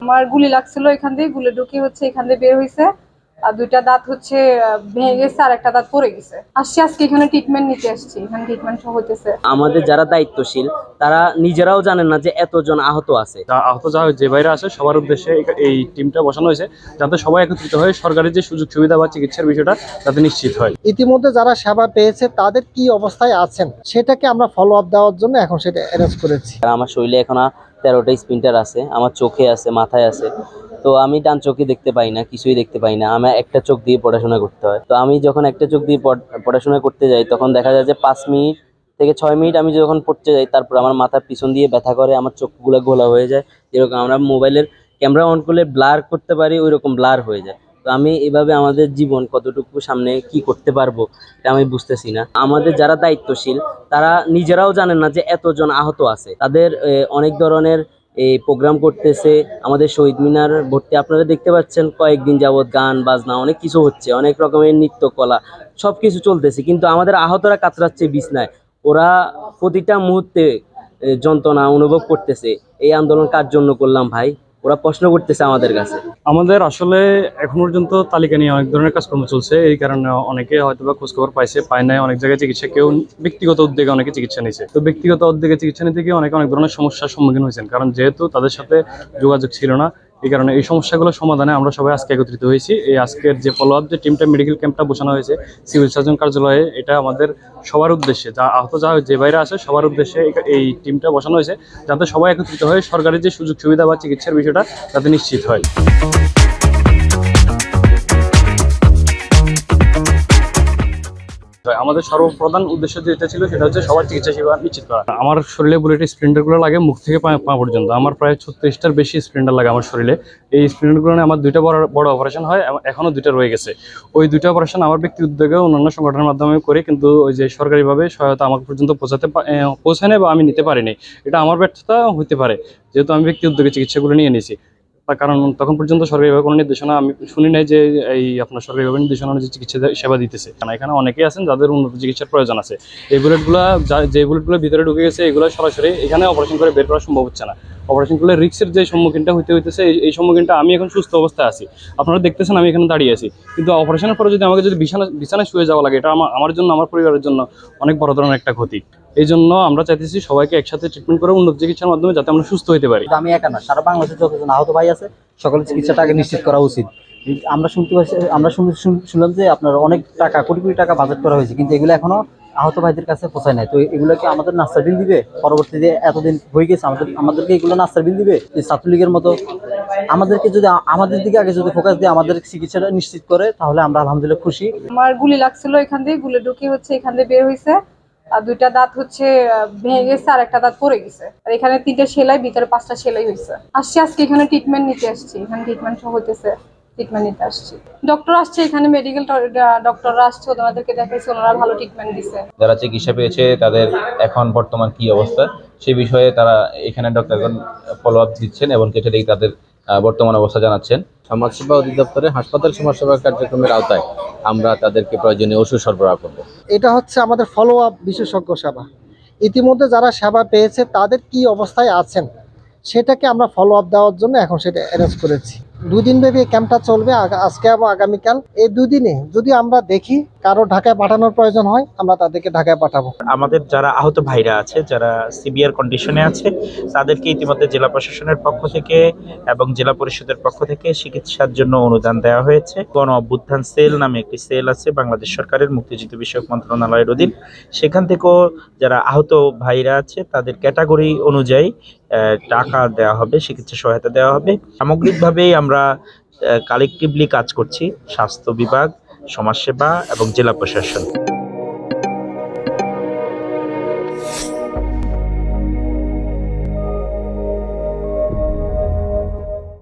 আমার গুলি লাগছিল, এখান দিয়ে গুলি ঢুকে এখান দিয়ে বের হয়েছে। আর দুইটা দাঁত ভেঙে গেছে, আর একটা দাঁত পড়ে গেছে। আজকে এখানে ট্রিটমেন্ট নিতে আসছি, এখানে ট্রিটমেন্ট হইতেছে। আমাদের যারা দায়িত্বশীল তারা নিজেরাও জানেন না যে এতজন আহত আছে। আহত যে বাইরে আছে সবার উদ্দেশ্যে এই টিমটা বসানো হয়েছে, যাতে সবাই একত্রিত হয়ে সরকারি যে সুযোগ সুবিধা বা চিকিৎসার বিষয়টা যাতে নিশ্চিত হয়। ইতিমধ্যে যারা সেবা পেয়েছে তাদের কি অবস্থায় আছেন সেটাকে আমরা ফলো আপ দেওয়ার জন্য এখন সেটা অ্যারেঞ্জ করেছি। আমার শরীরে এখন 13টা স্প্লিন্টার আছে, আমার চোখে আছে, মাথায় আছে। তো আমি ডান চোখে দেখতে পাই না, কিছুই দেখতে পাই না। আমার একটা চোখ দিয়ে পড়াশোনা করতে হয়। তো আমি যখন একটা চোখ দিয়ে পড়াশোনা করতে যাই, তখন দেখা যায় যে 5 মিনিট থেকে 6 মিনিট আমি যখন পড়তে যাই, তারপর আমার মাথার পিছন দিয়ে ব্যথা করে, আমার চোখগুলো ঘোলা হয়ে যায়। যেরকম আমরা মোবাইলের ক্যামেরা অন করলে ব্লার করতে পারি, ওই রকম ব্লার হয়ে যায়। তো আমি এভাবে আমাদের জীবন কতটুকু সামনে কি করতে পারবো এটা আমি বুঝতেছি না। আমাদের যারা দায়িত্বশীল তারা নিজেরাও জানেন না যে এতজন আহত আছে। তাদের অনেক ধরনের এই প্রোগ্রাম করতেছে। আমাদের শহীদ মিনার ভর্তি আপনারা দেখতে পাচ্ছেন, কয়েকদিন যাবৎ গান বাজনা অনেক কিছু হচ্ছে, অনেক রকমের নৃত্য কলা সবকিছু চলতেছে, কিন্তু আমাদের আহতরা কাতরাচ্ছে বিছনায়। ওরা প্রতিটা মুহূর্তে যন্ত্রণা অনুভব করতেছে। এই আন্দোলন কার জন্য করলাম ভাই? ওরা প্রশ্ন করতেছে আমাদের কাছে। আমাদের আসলে এখন পর্যন্ত তালিকা নিয়ে অনেক ধরনের কাজকর্ম চলছে, এই কারণে অনেকে হয়তো বা খোঁজখবর পায় নাই। অনেক জায়গায় চিকিৎসা, কেউ ব্যক্তিগত উদ্যোগে অনেকে চিকিৎসা নিয়েছে। তো ব্যক্তিগত উদ্যোগে চিকিৎসা নিতে গিয়ে অনেক ধরনের সমস্যার সম্মুখীন হয়েছেন, কারণ যেহেতু তাদের সাথে যোগাযোগ ছিল না। এই কারণে এই সমস্যাগুলো সমাধানে আমরা সবাই আজকে একত্রিত হয়েছি। এই আজকের যে ফলো আপ যে টিমটা, মেডিকেল ক্যাম্পটা বসানো হয়েছে সিভিল সার্জন কার্যালয়ে, এটা আমাদের সবার উদ্দেশ্যে, আহত যে বাইরে আছে সবার উদ্দেশ্যে এই টিমটা বসানো হয়েছে, যাতে সবাই একত্রিত হয়ে সরকারি যে সুযোগ সুবিধা বা চিকিৎসার বিষয়টা যাতে নিশ্চিত হয়। আমাদের সর্বপ্রধান উদ্দেশ্য যেটা ছিল সেটা হচ্ছে সবার চিকিৎসা সেবা নিশ্চিত করা। আমার শরীরে বুলেট স্প্লিন্টারগুলো লাগে মুখ থেকে পা পর্যন্ত। আমার প্রায় 36টার বেশি স্প্লিন্টার লাগে আমার শরীরে। এই স্প্লিন্টারগুলো নিয়ে আমার 2টা বড় অপারেশন হয়, এখনও 2টা রয়ে গেছে। ওই 2টা অপারেশন আমার ব্যক্তি উদ্যোগে অন্যান্য সংগঠনের মাধ্যমে করি, কিন্তু ওই যে সরকারিভাবে সহায়তা আমার পর্যন্ত পৌঁছায় না বা আমি নিতে পারিনি। এটা আমার ব্যর্থতা হতে পারে, যেহেতু আমি ব্যক্তি উদ্যোগে চিকিৎসাগুলো নিয়ে নিয়েছি। তার কারণ তখন পর্যন্ত সরকারিভাবে কোনো নির্দেশনা আমি শুনি নাই যে এই আপনার সরকারিভাবে নির্দেশনা অনুযায়ী চিকিৎসা সেবা দিতেছে। কারণ এখানে অনেকেই আছেন যাদের উন্নত চিকিৎসার প্রয়োজন আছে। এই বুলেটগুলো যে বুলেটগুলো ভিতরে ঢুকে গেছে, এগুলো সরাসরি এখানে অপারেশন করে বের করা সম্ভব হচ্ছে না। অপারেশন করলে রিস্কের যে সম্মুখীনটা হইতেছে, এই সম্মুখীনটা আমি এখন সুস্থ অবস্থায় আছি, আপনারা দেখতেছেন আমি এখানে দাঁড়িয়ে আছি। কিন্তু অপারেশনের পরে আমাকে যদি বিছানায় শুয়ে যাওয়া লাগে, এটা আমার জন্য, আমার পরিবারের জন্য অনেক বড় ধরনের একটা ক্ষতি। এই জন্য আমরা চাইতেছি সবাইকে একসাথে ট্রিটমেন্ট করে উন্নত চিকিৎসার মাধ্যমে যাতে আমরা সুস্থ হতে পারি। আমি একা না, সারা বাংলাদেশে যতজন আহত ভাই আছে সকলের চিকিৎসাটা আগে নিশ্চিত করা উচিত। আমরা শুনলাম যে আপনার অনেক টাকা, কোটি কোটি টাকা বাজেট করা হয়েছে, কিন্তু এগুলো এখনো আহত ভাইদের কাছে পৌঁছায় নাই। তো এগুলোকে আমাদের নাস্তার বিল দিবে? পরবর্তীতে এতদিন হয়ে গেছে, আমাদেরকে এগুলো নাস্তার বিল দিবে? এই ছাত্রলীগের মতো আমাদেরকে যদি আমাদের দিকে আগে যদি ফোকাস দিয়ে আমাদের চিকিৎসাটা নিশ্চিত করে, তাহলে আমরা আলহামদুলিল্লাহ খুশি। আমার গুলি লাগছিল, এখান দিয়ে গুলি ঢুকে এখান দিয়ে বের হয়েছে। আর দুইটা দাঁত ভেঙে গেছে, আর একটা দাঁত পড়ে গেছে। আর এখানে 3টা সেলাই, ভিতরে 5টা সেলাই হয়েছে। আজকে এখানে ট্রিটমেন্ট নিতে আসছি, এখানে ট্রিটমেন্ট হইতেছে, ট্রিটমেন্ট নিতে আসছি। ডক্টর আসছে, এখানে মেডিকেল ডক্টররা আসছে, ওনাদেরকে দেখাইছে, ওনারা ভালো ট্রিটমেন্ট দিচ্ছে। যারা চিকিৎসা পেয়েছে তাদের এখন বর্তমান কি অবস্থা সেই বিষয়ে তারা এখানে ডক্টরগণ ফলো আপ দিচ্ছেন এবং কেটে দিয়ে তাদের বর্তমান অবস্থা জানাচ্ছেন। সমাজসেবা অধিদপ্তরে হাসপাতাল সমাজসেবা কার্যক্রমের আওতায় আমরা তাদেরকে প্রয়োজনীয় ওষুধ সরবরাহ করব। এটা হচ্ছে আমাদের ফলো আপ বিশেষজ্ঞ সেবা। ইতিমধ্যে যারা সেবা পেয়েছে তাদের কি অবস্থায় আছেন সেটাকে আমরা ফলো আপ দেওয়ার জন্য এখন সেটা অ্যারেঞ্জ করেছি। 2 দিন ব্যাপী ক্যাম্পটা চলবে, আজকে এবং আগামীকাল। এই 2 দিনে যদি আমরা দেখি কারো ঢাকায় পাঠানোর প্রয়োজন হয়, আমরা তাদেরকে ঢাকায় পাঠাবো। আমাদের যারা আহত ভাইরা আছে, যারা সিভিয়ার কন্ডিশনে আছে, তাদেরকে ইতিমধ্যে জেলা প্রশাসনের পক্ষ থেকে এবং জেলা পরিষদের পক্ষ থেকে চিকিৎসার জন্য অনুদান দেওয়া হয়েছে। গণ অভ্যুত্থান সেল নামে একটি সেল আছে বাংলাদেশ সরকারের মুক্তিযুদ্ধ বিষয়ক মন্ত্রণালয়ের অধীন। সেখান থেকেও যারা আহত ভাইরা আছে তাদের ক্যাটাগরি অনুযায়ী টাকা দেওয়া হবে, চিকিৎসা সহায়তা দেওয়া হবে। সামগ্রিকভাবেই আমরা কালেকটিভলি কাজ করছি, স্বাস্থ্য বিভাগ, সমাজসেবা এবং জেলা প্রশাসন।